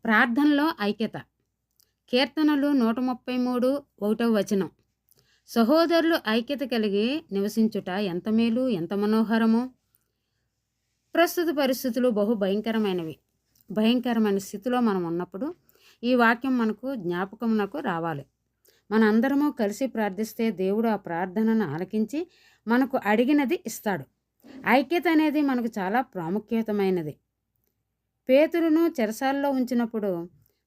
ప్రార్థనలో ఐక్యత. కీర్తనలు 133 ఒకటవ వచనం. సహోదరులు ఐక్యత కలిగి నివసించుట ఎంత మేలు, ఎంత మనోహరము. ప్రస్తుత పరిస్థితులు బహు భయంకరమైన స్థితిలో మనం ఉన్నప్పుడు ఈ వాక్యం మనకు జ్ఞాపకమునకు రావాలి. మనందరము కలిసి ప్రార్థిస్తే దేవుడు ఆ ప్రార్థనను ఆలకించి మనకు అడిగినది ఇస్తాడు. ఐక్యత అనేది మనకు చాలా ప్రాముఖ్యతమైనది. పేతురును చెరసాలలో ఉంచినప్పుడు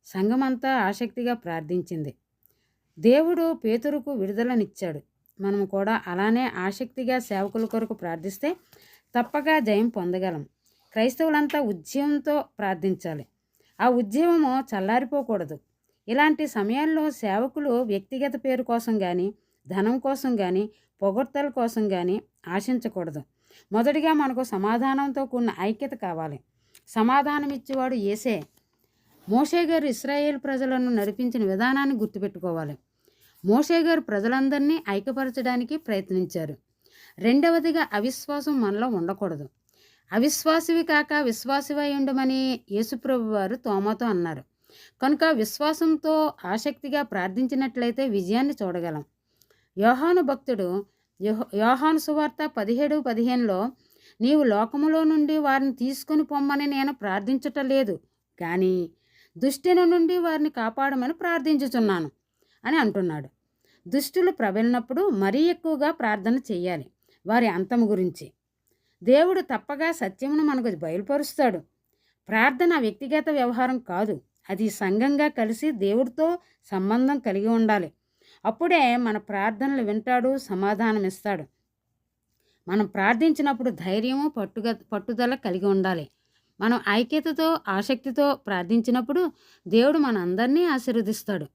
సంఘమంతా ఆసక్తిగా ప్రార్థించింది. దేవుడు పేతురుకు విడుదలనిచ్చాడు. మనం కూడా అలానే ఆసక్తిగా సేవకుల కొరకు ప్రార్థిస్తే తప్పగా జయం పొందగలం. క్రైస్తవులంతా ఉద్యమంతో ప్రార్థించాలి. ఆ ఉద్యమము చల్లారిపోకూడదు. ఇలాంటి సమయాల్లో సేవకులు వ్యక్తిగత పేరు కోసం కానీ, ధనం కోసం కానీ, పొగడ్తల కోసం కానీ ఆశించకూడదు. మొదటిగా మనకు సమాధానంతో కూడిన ఐక్యత కావాలి. సమాధానం ఇచ్చేవాడు యేసే. మోషే గారు ఇశ్రాయేల్ ప్రజలను నడిపించిన విధానాన్ని గుర్తుపెట్టుకోవాలి. మోషే గారు ప్రజలందరినీ ఐక్యపరచడానికి ప్రయత్నించారు. రెండవదిగా అవిశ్వాసం మనలో ఉండకూడదు. అవిశ్వాసివి కాక విశ్వాసివై ఉండమని యేసుప్రభు వారు తోమాతో అన్నారు. కనుక విశ్వాసంతో ఆసక్తిగా ప్రార్థించినట్లయితే విజయాన్ని చూడగలం. యోహాను భక్తుడు యోహాను సువార్త 17:15లో నీవు లోకములో నుండి వారిని తీసుకొని పొమ్మని నేను ప్రార్థించుటలేదు, కానీ దుష్టుని నుండి వారిని కాపాడమని ప్రార్థించుచున్నాను అని అంటున్నాడు. దుష్టులు ప్రబలినప్పుడు మరీ ఎక్కువగా ప్రార్థన చేయాలి. వారి అంతము గురించి దేవుడు తప్పగా సత్యమును మనకు బయలుపరుస్తాడు. ప్రార్థన వ్యక్తిగత వ్యవహారం కాదు, అది సంఘంగా కలిసి దేవుడితో సంబంధం కలిగి ఉండాలి. అప్పుడే మన ప్రార్థనలు వింటాడు, సమాధానం ఇస్తాడు. మనం ప్రార్థించినప్పుడు ధైర్యము, పట్టుదల కలిగి ఉండాలి. మనం ఐక్యతతో, ఆసక్తితో ప్రార్థించినప్పుడు దేవుడు మనందరినీ ఆశీర్వదిస్తాడు.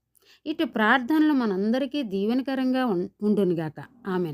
ఇటు ప్రార్థనలు మనందరికీ దీవెనకరంగా ఉండునుగాక. ఆమెన్.